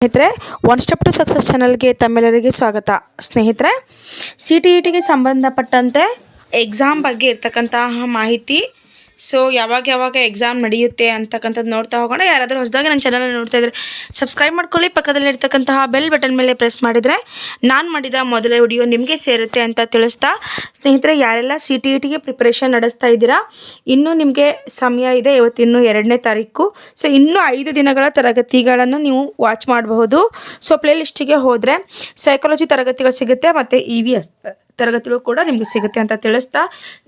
ಸ್ನೇಹಿತರೆ, one step to success ಚಾನಲ್ಗೆ ತಮ್ಮೆಲ್ಲರಿಗೆ ಸ್ವಾಗತ. ಸ್ನೇಹಿತರೆ, CTETಗೆ ಸಂಬಂಧಪಟ್ಟಂತೆ ಎಕ್ಸಾಮ್ ಬಗ್ಗೆ ಇರ್ತಕ್ಕಂತಹ ಮಾಹಿತಿ. ಸೊ ಯಾವಾಗ ಎಕ್ಸಾಮ್ ನಡೆಯುತ್ತೆ ಅಂತಕ್ಕಂಥದ್ದು ನೋಡ್ತಾ ಹೋಗೋಣ. ಯಾರಾದರೂ ಹೊಸದಾಗಿ ನನ್ನ ಚಾನಲ್ ನೋಡ್ತಾ ಇದ್ದರೆ ಸಬ್ಸ್ಕ್ರೈಬ್ ಮಾಡ್ಕೊಳ್ಳಿ. ಪಕ್ಕದಲ್ಲಿ ಇರ್ತಕ್ಕಂತಹ ಬೆಲ್ ಬಟನ್ ಮೇಲೆ ಪ್ರೆಸ್ ಮಾಡಿದರೆ ನಾನು ಮಾಡಿದ ಮೊದಲ ವಿಡಿಯೋ ನಿಮಗೆ ಸೇರುತ್ತೆ ಅಂತ ತಿಳಿಸ್ತಾ, ಸ್ನೇಹಿತರೆ, ಯಾರೆಲ್ಲ CTETಗೆ ಪ್ರಿಪ್ರೇಷನ್ ನಡೆಸ್ತಾ ಇದ್ದೀರಾ, ಇನ್ನೂ ನಿಮಗೆ ಸಮಯ ಇದೆ. ಇವತ್ತಿನ್ನೂ 2ನೇ ತಾರೀಕು. ಸೊ ಇನ್ನೂ 5 ದಿನಗಳ ತರಗತಿಗಳನ್ನು ನೀವು ವಾಚ್ ಮಾಡಬಹುದು. ಸೊ ಪ್ಲೇಲಿಸ್ಟಿಗೆ ಹೋದರೆ ಸೈಕಾಲಜಿ ತರಗತಿಗಳು ಸಿಗುತ್ತೆ ಮತ್ತು EVS ತರಗತಿಗಳು ಕೂಡ ನಿಮಗೆ ಸಿಗುತ್ತೆ ಅಂತ ತಿಳಿಸ್ತಾ,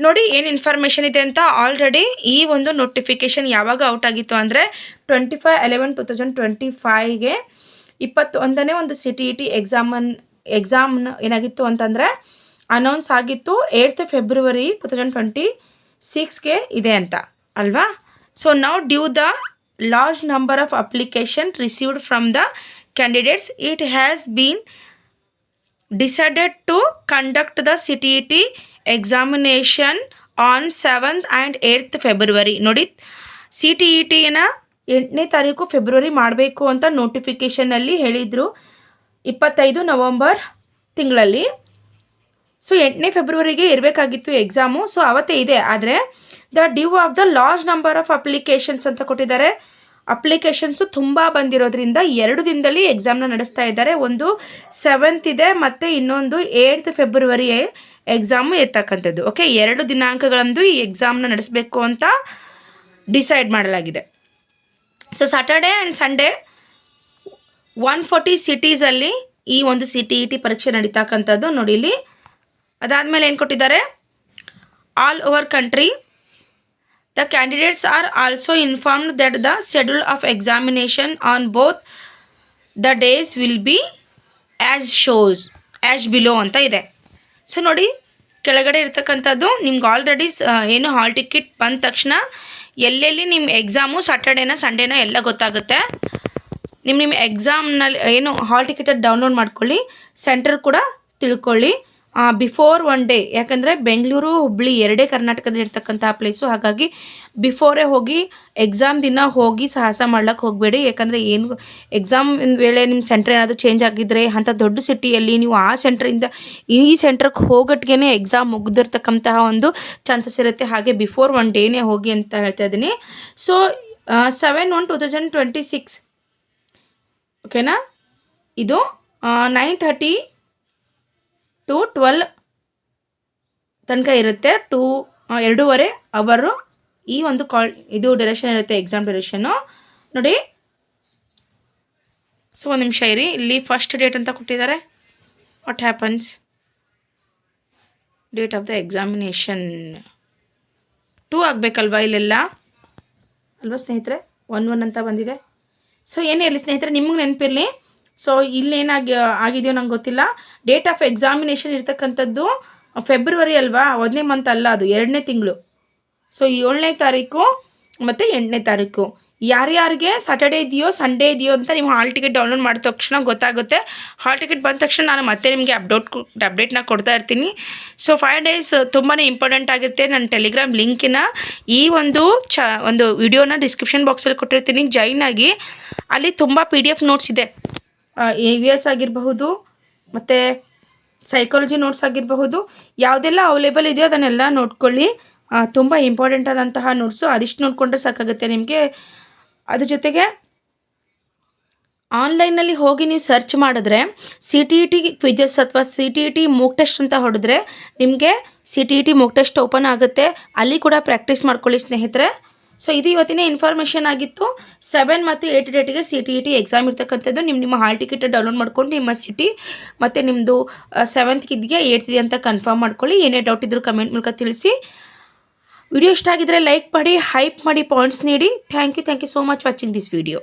ನೋಡಿ ಏನು ಇನ್ಫಾರ್ಮೇಷನ್ ಇದೆ ಅಂತ. ಆಲ್ರೆಡಿ ಈ ಒಂದು ನೋಟಿಫಿಕೇಷನ್ ಯಾವಾಗ ಔಟ್ ಆಗಿತ್ತು ಅಂದರೆ 25/11/2025ಗೆ 21ನೇ ಒಂದು CTET ಎಕ್ಸಾಮ್ನ ಏನಾಗಿತ್ತು ಅಂತಂದರೆ ಅನೌನ್ಸ್ ಆಗಿತ್ತು. 8th February 2026ಗೆ ಇದೆ ಅಂತ ಅಲ್ವಾ. So now due the large number of application received from the candidates, it has been decided to conduct the CTET examination on 7th and 8th February. ನೋಡಿ, CTETನ 8ನೇ ತಾರೀಕು ಫೆಬ್ರವರಿ ಮಾಡಬೇಕು ಅಂತ ನೋಟಿಫಿಕೇಷನಲ್ಲಿ ಹೇಳಿದರು 25 ನವಂಬರ್ ತಿಂಗಳಲ್ಲಿ. ಸೊ 8ನೇ ಫೆಬ್ರವರಿಗೆ ಇರಬೇಕಾಗಿತ್ತು ಎಕ್ಸಾಮು. ಸೊ ಅವತ್ತೇ ಇದೆ. ಆದರೆ the due of the large number of applications ಅಂತ ಕೊಟ್ಟಿದ್ದಾರೆ. ಅಪ್ಲಿಕೇಶನ್ಸು ತುಂಬ ಬಂದಿರೋದ್ರಿಂದ 2 ದಿನದಲ್ಲಿ ಎಕ್ಸಾಮ್ನ ನಡೆಸ್ತಾ ಇದ್ದಾರೆ. ಒಂದು 7th ಇದೆ ಮತ್ತು ಇನ್ನೊಂದು 8th February ಎಕ್ಸಾಮು ಇರ್ತಕ್ಕಂಥದ್ದು. ಓಕೆ, 2 ದಿನಾಂಕಗಳಂದು ಈ ಎಕ್ಸಾಮ್ನ ನಡೆಸಬೇಕು ಅಂತ ಡಿಸೈಡ್ ಮಾಡಲಾಗಿದೆ. ಸೊ ಸಾಟರ್ಡೆ ಆ್ಯಂಡ್ ಸಂಡೇ 140 ಸಿಟೀಸಲ್ಲಿ ಈ ಒಂದು CTET ಪರೀಕ್ಷೆ ನಡೀತಕ್ಕಂಥದ್ದು. ನೋಡಿ ಇಲ್ಲಿ. ಅದಾದಮೇಲೆ ಏನು ಕೊಟ್ಟಿದ್ದಾರೆ, all over country the candidates are also informed that the schedule of examination on both the days will be as below ಅಂತ ಇದೆ. ಸೊ ನೋಡಿ, ಕೆಳಗಡೆ ಇರ್ತಕ್ಕಂಥದ್ದು ನಿಮ್ಗೆ ಆಲ್ರೆಡಿ ಏನು ಹಾಲ್ ಟಿಕೆಟ್ ಬಂದ ತಕ್ಷಣ ಎಲ್ಲೆಲ್ಲಿ ನಿಮ್ಮ ಎಕ್ಸಾಮು ಸಾಟರ್ಡೇನ ಸಂಡೇನ ಎಲ್ಲ ಗೊತ್ತಾಗುತ್ತೆ. ನಿಮ್ಮ ಎಕ್ಸಾಮ್ನಲ್ಲಿ ಏನು ಹಾಲ್ ಟಿಕೆಟ್ ಡೌನ್ಲೋಡ್ ಮಾಡ್ಕೊಳ್ಳಿ, ಸೆಂಟರ್ ಕೂಡ ತಿಳ್ಕೊಳ್ಳಿ ಬಿಫೋರ್ 1 ಡೇ. ಯಾಕಂದರೆ ಬೆಂಗಳೂರು ಹುಬ್ಬಳ್ಳಿ 2 ಕರ್ನಾಟಕದಲ್ಲಿ ಇರ್ತಕ್ಕಂಥ ಪ್ಲೇಸು. ಹಾಗಾಗಿ ಬಿಫೋರೇ ಹೋಗಿ ಎಕ್ಸಾಮ್ ದಿನ ಹೋಗಿ ಸಾಹಸ ಮಾಡ್ಲಿಕ್ಕೆ ಹೋಗಬೇಡಿ. ಯಾಕಂದರೆ ಏನು ಎಕ್ಸಾಮ್ ವೇಳೆ ನಿಮ್ಮ ಸೆಂಟ್ರ್ ಏನಾದರೂ ಚೇಂಜ್ ಆಗಿದ್ದರೆ ಅಂಥ ದೊಡ್ಡ ಸಿಟಿಯಲ್ಲಿ ನೀವು ಆ ಸೆಂಟ್ರಿಂದ ಈ ಸೆಂಟ್ರಿಗೆ ಹೋಗಟ್ಗೆ ಎಕ್ಸಾಮ್ ಮುಗ್ದಿರ್ತಕ್ಕಂತಹ ಒಂದು ಚಾನ್ಸಸ್ ಇರುತ್ತೆ. ಹಾಗೆ ಬಿಫೋರ್ 1 ಡೇನೇ ಹೋಗಿ ಅಂತ ಹೇಳ್ತಾ ಇದ್ದೀನಿ. ಸೊ 7/1/2026 ಓಕೆನಾ. ಇದು 9:30 to 12 ತನಕ ಇರುತ್ತೆ. 2.5 ಅವರು ಈ ಒಂದು ಇದು ಡ್ಯೂರೇಷನ್ ಇರುತ್ತೆ, ಎಕ್ಸಾಮ್ ಡ್ಯೂರೇಷನ್ನು. ನೋಡಿ, ಸೊ ಒಂದು ನಿಮಿಷ ಇರಿ. ಇಲ್ಲಿ ಫಸ್ಟ್ ಡೇಟ್ ಅಂತ ಕೊಟ್ಟಿದ್ದಾರೆ. What happens, date of the examination 2 ಆಗಬೇಕಲ್ವಾ ಇಲ್ಲೆಲ್ಲ ಅಲ್ವಾ ಸ್ನೇಹಿತರೆ. 1 ಅಂತ ಬಂದಿದೆ. ಸೊ ಏನೇ ಇರಲಿ ಸ್ನೇಹಿತರೆ, ನಿಮಗೆ ನೆನಪಿರಲಿ. ಸೊ ಇಲ್ಲೇನಾಗಿ ಆಗಿದೆಯೋ ನಂಗೆ ಗೊತ್ತಿಲ್ಲ. ಡೇಟ್ ಆಫ್ ಎಕ್ಸಾಮಿನೇಷನ್ ಇರ್ತಕ್ಕಂಥದ್ದು ಫೆಬ್ರವರಿ ಅಲ್ವಾ, 1ನೇ ಮಂತ್ ಅಲ್ಲ, ಅದು 2ನೇ ತಿಂಗಳು. ಸೊ 7ನೇ ತಾರೀಕು ಮತ್ತು 8ನೇ ತಾರೀಕು ಯಾರ್ಯಾರಿಗೆ ಸಾಟರ್ಡೇ ಇದೆಯೋ ಸಂಡೇ ಇದೆಯೋ ಅಂತ ನೀವು ಹಾಲ್ ಟಿಕೆಟ್ ಡೌನ್ಲೋಡ್ ಮಾಡಿದ ತಕ್ಷಣ ಗೊತ್ತಾಗುತ್ತೆ. ಹಾಲ್ ಟಿಕೆಟ್ ಬಂದ ತಕ್ಷಣ ನಾನು ಮತ್ತೆ ನಿಮಗೆ ಅಪ್ಡೇಟ್ನ ಕೊಡ್ತಾ ಇರ್ತೀನಿ. ಸೊ 5 days ತುಂಬಾ ಇಂಪಾರ್ಟೆಂಟ್ ಆಗುತ್ತೆ. ನನ್ನ ಟೆಲಿಗ್ರಾಮ್ ಲಿಂಕಿನ ಈ ಒಂದು ವಿಡಿಯೋನ ಡಿಸ್ಕ್ರಿಪ್ಷನ್ ಬಾಕ್ಸಲ್ಲಿ ಕೊಟ್ಟಿರ್ತೀನಿ. ಜಾಯಿನ್ ಆಗಿ. ಅಲ್ಲಿ ತುಂಬ PDF ನೋಟ್ಸ್ ಇದೆ. EVS ಆಗಿರಬಹುದು ಮತ್ತು ಸೈಕಾಲಜಿ ನೋಟ್ಸ್ ಆಗಿರಬಹುದು. ಯಾವುದೆಲ್ಲ ಅವೈಲೇಬಲ್ ಇದೆಯೋ ಅದನ್ನೆಲ್ಲ ನೋಡ್ಕೊಳ್ಳಿ. ತುಂಬ ಇಂಪಾರ್ಟೆಂಟ್ ಆದಂತಹ ನೋಟ್ಸು. ಅದಿಷ್ಟು ನೋಡಿಕೊಂಡ್ರೆ ಸಾಕಾಗುತ್ತೆ ನಿಮಗೆ. ಅದ್ರ ಜೊತೆಗೆ ಆನ್ಲೈನಲ್ಲಿ ಹೋಗಿ ನೀವು ಸರ್ಚ್ ಮಾಡಿದ್ರೆ CTET ಕ್ವಿಜಸ್ ಅಥವಾ CTET ಮೂಕ್ ಟೆಸ್ಟ್ ಅಂತ ಹೊಡೆದ್ರೆ ನಿಮಗೆ CTET ಮೂಕ್ ಟೆಸ್ಟ್ ಓಪನ್ ಆಗುತ್ತೆ. ಅಲ್ಲಿ ಕೂಡ ಪ್ರಾಕ್ಟೀಸ್ ಮಾಡ್ಕೊಳ್ಳಿ ಸ್ನೇಹಿತರೆ. ಸೊ ಇದು ಇವತ್ತಿನ ಇನ್ಫಾರ್ಮೇಷನ್ ಆಗಿತ್ತು. 7 ಮತ್ತು 8 ಡೇಟಿಗೆ CTET ಎಕ್ಸಾಮ್ ಇರ್ತಕ್ಕಂಥದ್ದು. ನಿಮ್ಮ ಹಾಲ್ ಟಿಕೆಟ್ ಡೌನ್ಲೋಡ್ ಮಾಡ್ಕೊಂಡು ನಿಮ್ಮ ಸಿಟಿ ಮತ್ತು ನಿಮ್ಮದು 7th ಇದೆಯಾ 8th ಇದೆ ಅಂತ ಕನ್ಫರ್ಮ್ ಮಾಡ್ಕೊಳ್ಳಿ. ಏನೇ ಡೌಟ್ ಇದ್ದರೂ ಕಮೆಂಟ್ ಮೂಲಕ ತಿಳಿಸಿ. ವಿಡಿಯೋ ಇಷ್ಟ ಆಗಿದ್ದರೆ ಲೈಕ್ ಮಾಡಿ, ಹೈಪ್ ಮಾಡಿ, ಪಾಯಿಂಟ್ಸ್ ನೀಡಿ. Thank you so much watching this video.